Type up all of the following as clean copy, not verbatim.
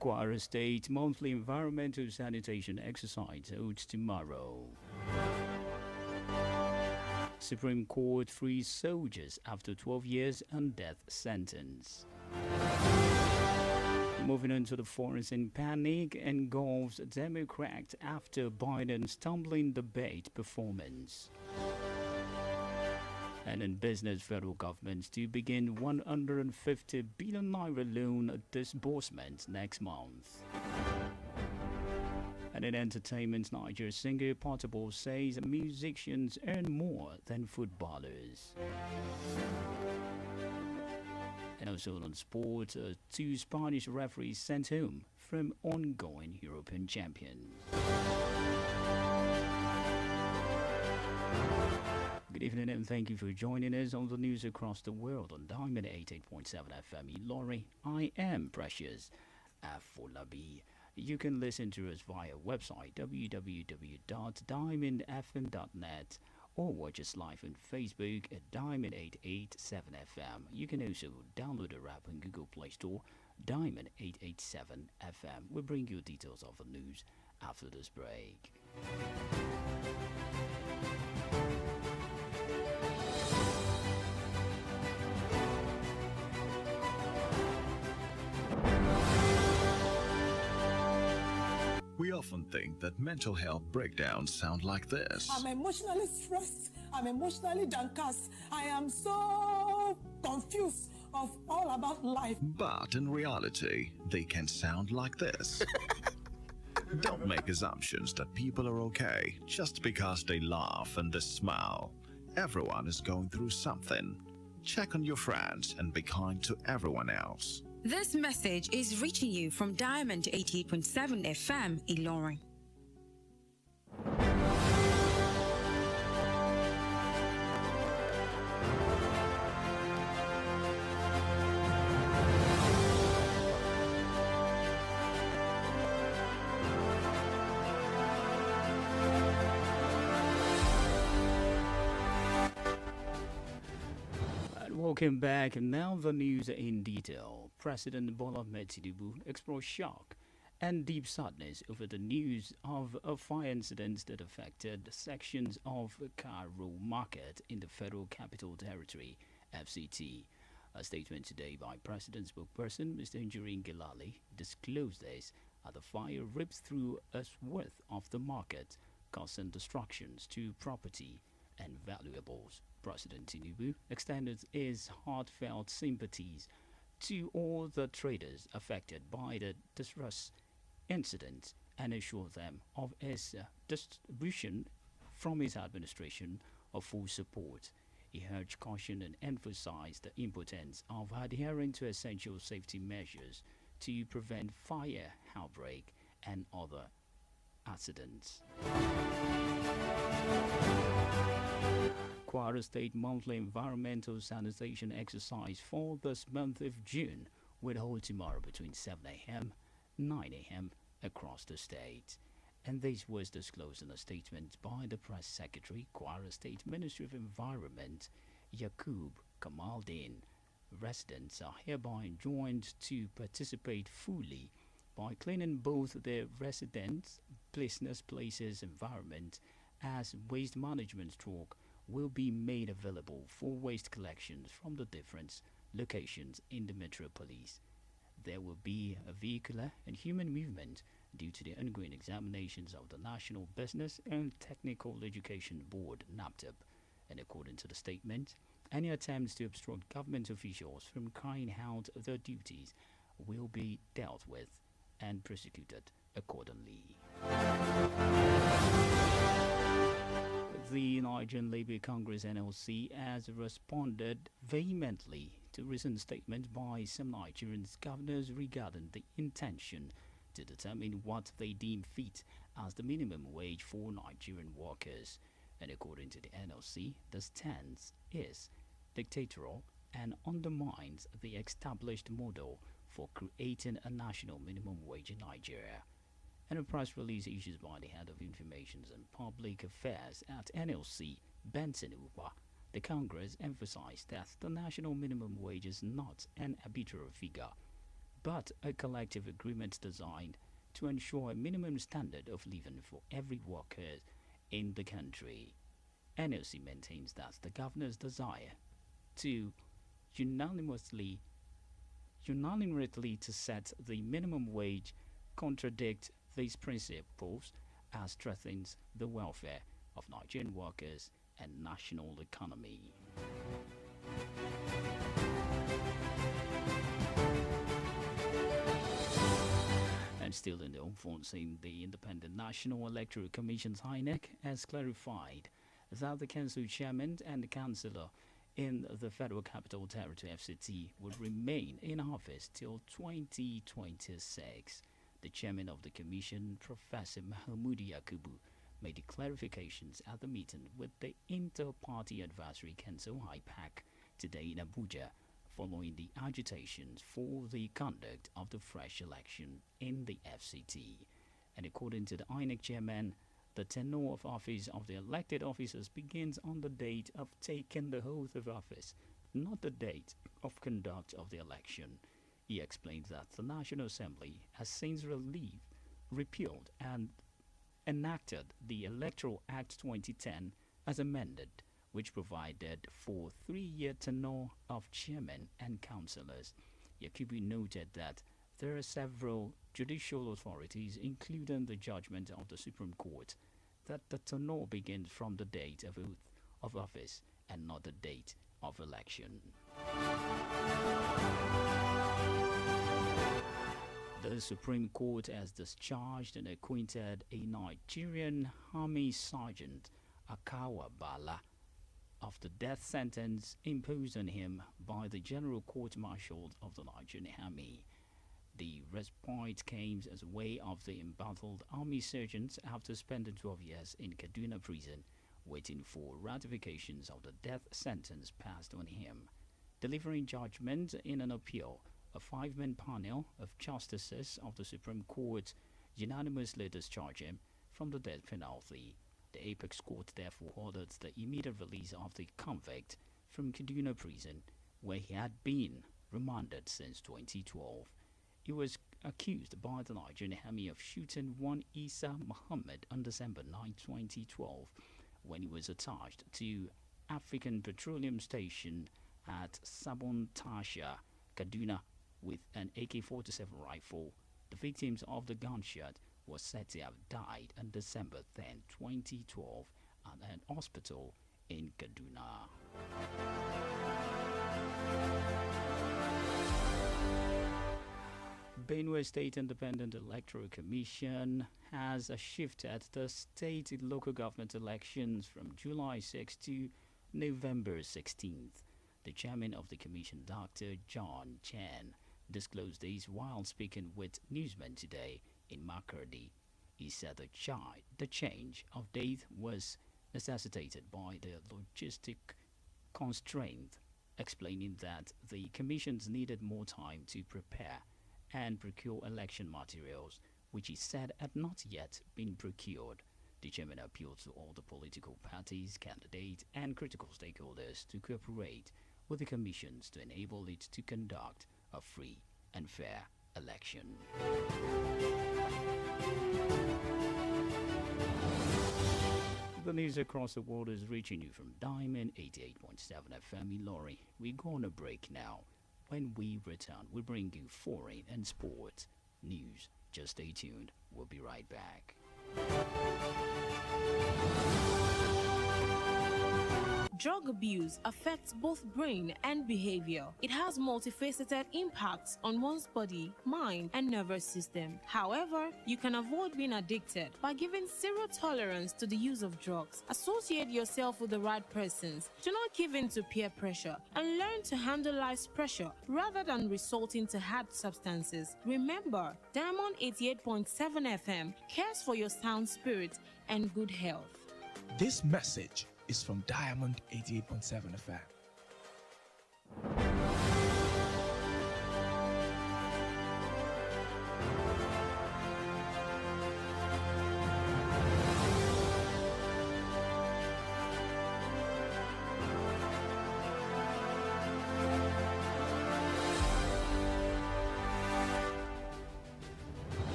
Kwara State monthly environmental sanitation exercise holds tomorrow. Supreme Court frees soldiers after 12 years on death sentence. Moving on to the foreign panic engulfs Democrat after Biden's stumbling debate performance. And in business, federal governments to begin 150 billion naira loan disbursement next month. And in entertainment, Nigeria's singer Portable says musicians earn more than footballers. And also on sport, two Spanish referees sent home from ongoing European champions. Good evening and thank you for joining us on the news across the world on Diamond 88.7 FM Ilori. I am Precious Afolabi. You can listen to us via website www.diamondfm.net or watch us live on Facebook at Diamond 887 FM. You can also download our app on Google Play Store, Diamond 887 FM. We'll bring you details of the news after this break. We often think that mental health breakdowns sound like this. I'm emotionally stressed. I'm emotionally downcast. I am so confused of all about life. But in reality, they can sound like this. Don't make assumptions that people are okay just because they laugh and they smile. Everyone is going through something. Check on your friends and be kind to everyone else. This message is reaching you from Diamond 88.7 FM Ilorin. Welcome back. Now the news in detail. President Bola Ahmed Tinubu expressed shock and deep sadness over the news of a fire incident that affected sections of Cairo Market in the Federal Capital Territory, FCT. A statement today by President spokesperson Mr. Njurin Gilali disclosed this as the fire ripped through a swath of the market, causing destructions to property and valuables. President Tinubu extended his heartfelt sympathies to all the traders affected by the distress incident and assured them of his distribution from his administration of full support. He urged caution and emphasized the importance of adhering to essential safety measures to prevent fire outbreak and other accidents. Kwara State monthly environmental sanitation exercise for this month of June will hold tomorrow between 7 a.m. and 9 a.m. across the state. And this was disclosed in a statement by the press secretary, Kwara State Ministry of Environment, Yakub Kamaldin. Residents are hereby enjoined to participate fully by cleaning both their residence, business places, environment, as waste management truck will be made available for waste collections from the different locations in the metropolis. There will be a vehicular and human movement due to the ongoing examinations of the National Business and Technical Education Board, NAPTEB. And according to the statement, any attempts to obstruct government officials from carrying out their duties will be dealt with and prosecuted accordingly. The Nigerian Labour Congress NLC has responded vehemently to recent statements by some Nigerian governors regarding the intention to determine what they deem fit as the minimum wage for Nigerian workers. And according to the NLC, the stance is dictatorial and undermines the established model for creating a national minimum wage in Nigeria. In a press release issued by the Head of Information and Public Affairs at NLC, Benson Uba, the Congress emphasized that the national minimum wage is not an arbitrary figure, but a collective agreement designed to ensure a minimum standard of living for every worker in the country. NLC maintains that the governor's desire to unanimously to set the minimum wage contradict these principles as threatens the welfare of Nigerian workers and national economy. And still in the home front, saying the Independent National Electoral Commission's INEC has clarified that the council chairman and the councillor in the Federal Capital Territory FCT will remain in office till 2026. The chairman of the commission, Professor Mahamoudi Yakubu, made the clarifications at the meeting with the Inter-Party Advisory Council IPAC today in Abuja, following the agitations for the conduct of the fresh election in the FCT. And according to the INEC chairman, the tenure of office of the elected officers begins on the date of taking the oath of office, not the date of conduct of the election. He explained that the National Assembly has since repealed and enacted the Electoral Act 2010 as amended, which provided for 3-year tenure of chairmen and councillors. Yakubu noted that there are several judicial authorities, including the judgment of the Supreme Court, that the tenure begins from the date of oath of office and not the date of election. The Supreme Court has discharged and acquitted a Nigerian Army Sergeant, Akawa Bala, of the death sentence imposed on him by the General Court Martial of the Nigerian Army. The respite came as a way of the embattled army sergeants after spending 12 years in Kaduna prison, waiting for ratifications of the death sentence passed on him. Delivering judgment in an appeal, a 5-man panel of justices of the Supreme Court unanimously discharged him from the death penalty. The Apex Court therefore ordered the immediate release of the convict from Kaduna prison, where he had been remanded since 2012. He was accused by the Nigerian Army of shooting one Isa Muhammad on December 9, 2012, when he was attached to African Petroleum Station at Sabon Tasha, Kaduna, with an AK-47 rifle. The victims of the gunshot were said to have died on December 10, 2012, at an hospital in Kaduna. Benue State Independent Electoral Commission has shifted the state and local government elections from July 6 to November 16th. The chairman of the commission, Dr. John Chen, disclosed this while speaking with newsmen today in Makurdi. He said the change of date was necessitated by the logistic constraint, explaining that the commissions needed more time to prepare and procure election materials, which he said had not yet been procured. The chairman appealed to all the political parties, candidates, and critical stakeholders to cooperate with the commissions to enable it to conduct a free and fair election. The news across the world is reaching you from Diamond 88.7 FM Ilori. We go on a break now. When we return, we bring you foreign and sports news. Just stay tuned. We'll be right back. Drug abuse affects both brain and behavior. It has multifaceted impacts on one's body, mind, and nervous system. However, you can avoid being addicted by giving zero tolerance to the use of drugs. Associate yourself with the right persons. Do not give in to peer pressure and learn to handle life's pressure rather than resorting to hard substances. Remember, Diamond 88.7 FM cares for your sound spirit and good health. This message is from Diamond 88.7 FM.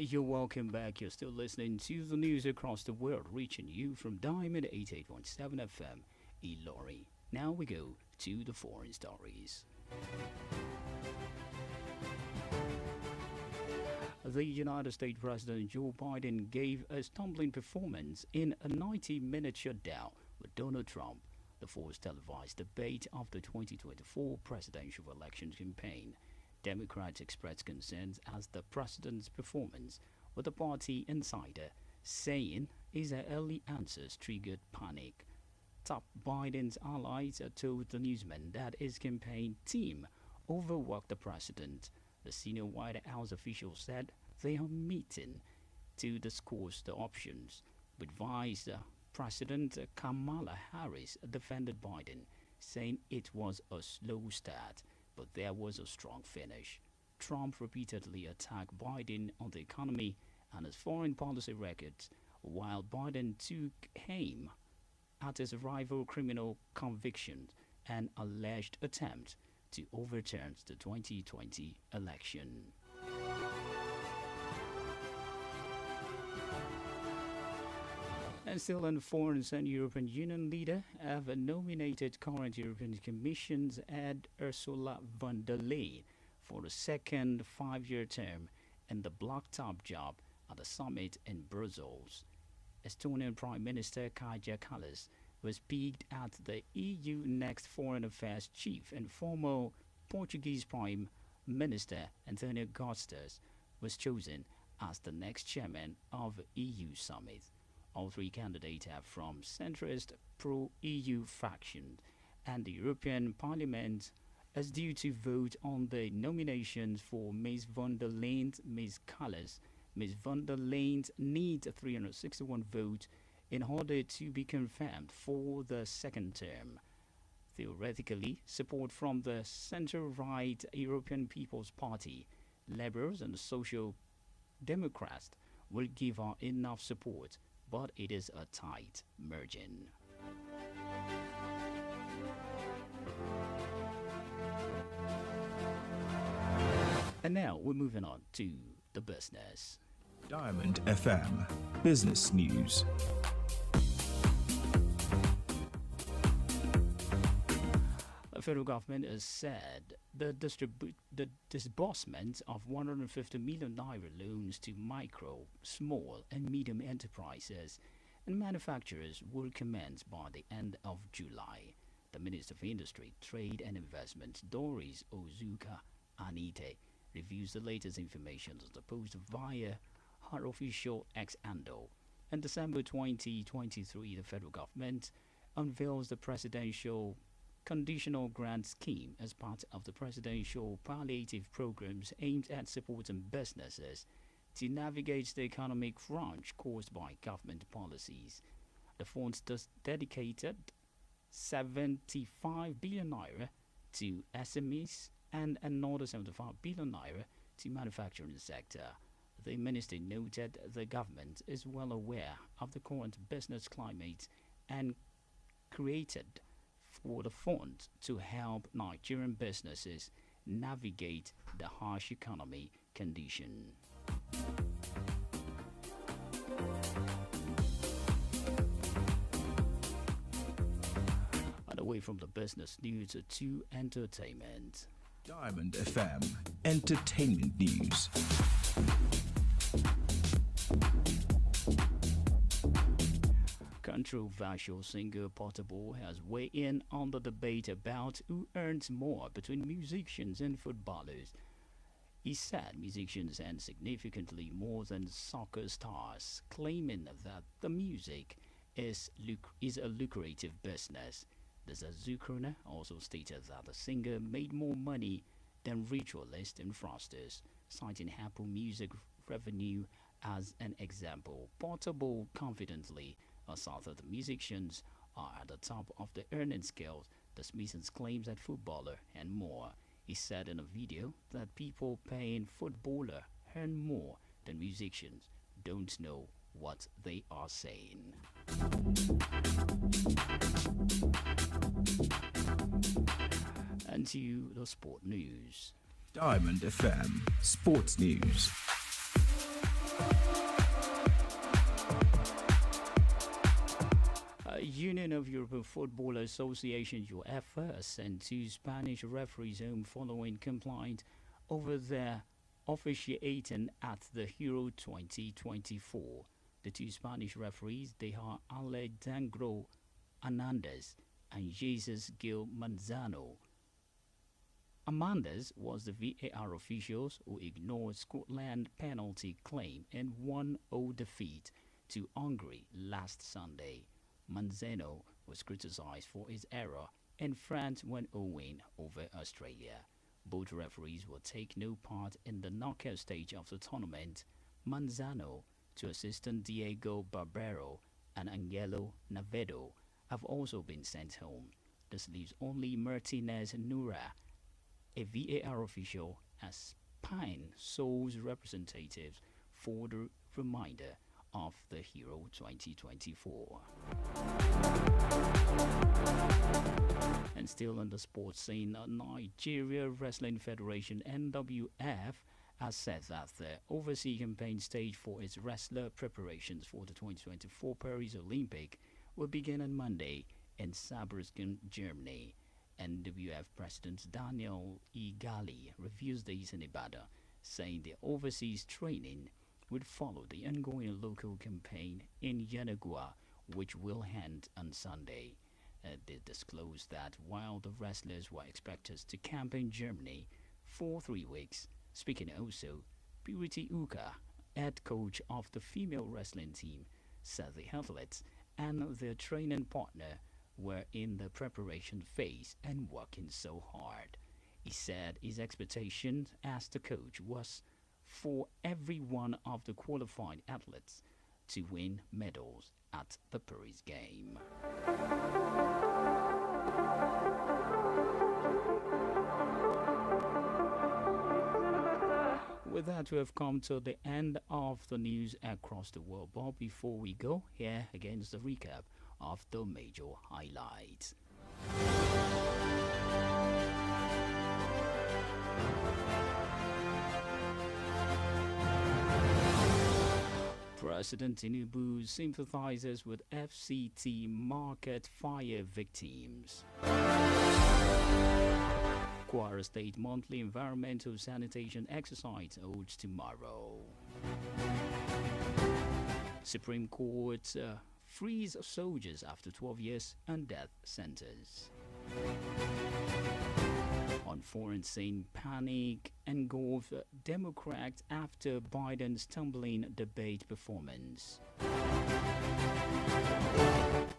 You're welcome back. You're still listening to the news across the world, reaching you from Diamond 88.7 FM, Ilori. Now we go to the foreign stories. The United States President Joe Biden gave a stumbling performance in a 90-minute showdown with Donald Trump, the first televised debate of the 2024 presidential election campaign. Democrats expressed concerns as the president's performance, with the party insider saying his early answers triggered panic. Top Biden's allies told the newsman that his campaign team overworked the president. The senior White House official said they are meeting to discuss the options, but Vice President Kamala Harris defended Biden, saying it was a slow start, but there was a strong finish. Trump repeatedly attacked Biden on the economy and his foreign policy records, while Biden took aim at his rival criminal convictions and alleged attempt to overturn the 2020 election. And still on foreign, and European Union leader have nominated current European Commission's head Ursula von der Leyen for a second 5-year term in the block-top job at the summit in Brussels. Estonian Prime Minister Kaja Kallas was picked as the EU next foreign affairs chief, and former Portuguese Prime Minister Antonio Guterres was chosen as the next chairman of the EU summit. All three candidates are from centrist pro-EU factions, and the European Parliament is due to vote on the nominations for Ms. von der Leyen, Ms. Kallas. Ms. von der Leyen needs 361 votes in order to be confirmed for the second term. Theoretically, support from the center-right European People's Party, Liberals and Social Democrats will give her enough support, but it is a tight margin. And now we're moving on to the business. Diamond FM Business News. The federal government has said the disbursement of 150 million naira loans to micro, small and medium enterprises and manufacturers will commence by the end of July. The Minister of Industry, Trade and Investment, Doris Ozuka Anite, reviews the latest information on the post via her official X handle. In December 2023, the federal government unveils the presidential conditional grant scheme as part of the presidential palliative programs aimed at supporting businesses to navigate the economic crunch caused by government policies. The funds thus dedicated 75 billion naira to SMEs and another 75 billion naira to manufacturing sector. The minister noted the government is well aware of the current business climate and created for the fund to help Nigerian businesses navigate the harsh economy condition. And away from the business news to entertainment. Diamond FM Entertainment News. Controversial singer Portable has weighed in on the debate about who earns more between musicians and footballers. He said musicians earn significantly more than soccer stars, claiming that the music is a lucrative business. The Zazukrona also stated that the singer made more money than ritualists and fraudsters, citing Apple Music revenue as an example. Portable confidently asserted that the musicians are at the top of the earning scale, dismissing claims that footballer and more. He said in a video that people paying footballer earn more than musicians don't know what they are saying. And to the sport news. Diamond FM Sports News. Union of European Football Association UEFA sent 2 Spanish referees home following complaint over their officiating at the Euro 2024. The 2 Spanish referees, they are Alejandro Hernandez and Jesus Gil Manzano. Hernandez was the VAR officials who ignored Scotland's penalty claim in 1-0 defeat to Hungary last Sunday. Manzano was criticized for his error in France when win over Australia. Both referees will take no part in the knockout stage of the tournament. Manzano, to assistant Diego Barbero and Angelo Navedo, have also been sent home. This leaves only Martinez Nura, a VAR official, as Pine Souls representatives for the remainder of the Euro 2024. And still on the sports scene, Nigeria Wrestling Federation (NWF) has said that the overseas campaign stage for its wrestler preparations for the 2024 Paris Olympic will begin on Monday in Saarbrücken, Germany. NWF President Daniel E. Gali reviews this in Ibadan, saying the overseas training would follow the ongoing local campaign in Yanagua, which will end on Sunday. They disclosed that while the wrestlers were expected to camp in Germany for 3 weeks, speaking also, Purity Uka, head coach of the female wrestling team, said the athletes and their training partner were in the preparation phase and working so hard. He said his expectation as the coach was for every one of the qualified athletes to win medals at the Paris game. With that, we have come to the end of the news across the world. But before we go, here again is the recap of the major highlights. President Tinubu sympathizes with FCT market fire victims. Kwara State monthly environmental sanitation exercise holds tomorrow. Supreme Court frees soldiers after 12 years on death sentence. On foreign scene, panic engulfs Democrats after Biden's tumbling debate performance.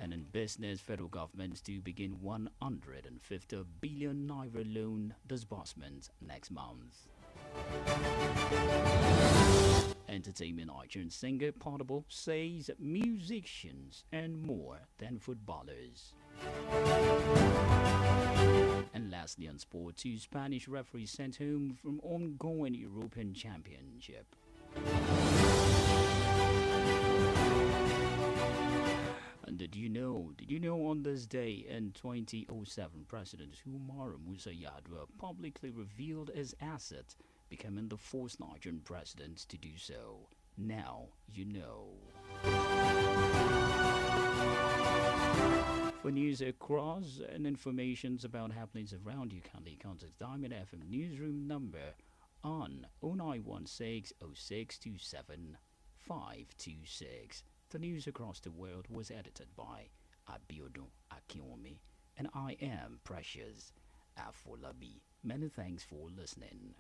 And in business, federal governments to begin 150 billion naira loan disbursement next month. Entertainment icon singer Portable says musicians earn more than footballers. And lastly on sport, 2 Spanish referees sent home from ongoing European Championship. And did you know on this day in 2007, President Umaru Musa Yar'Adua publicly revealed his asset, becoming the first Nigerian president to do so. Now you know. For news across and information about happenings around you, kindly contact Diamond FM newsroom number on 0916 0627 526. The news across the world was edited by Abiodun Akinwumi, and I am Precious Afolabi. Many thanks for listening.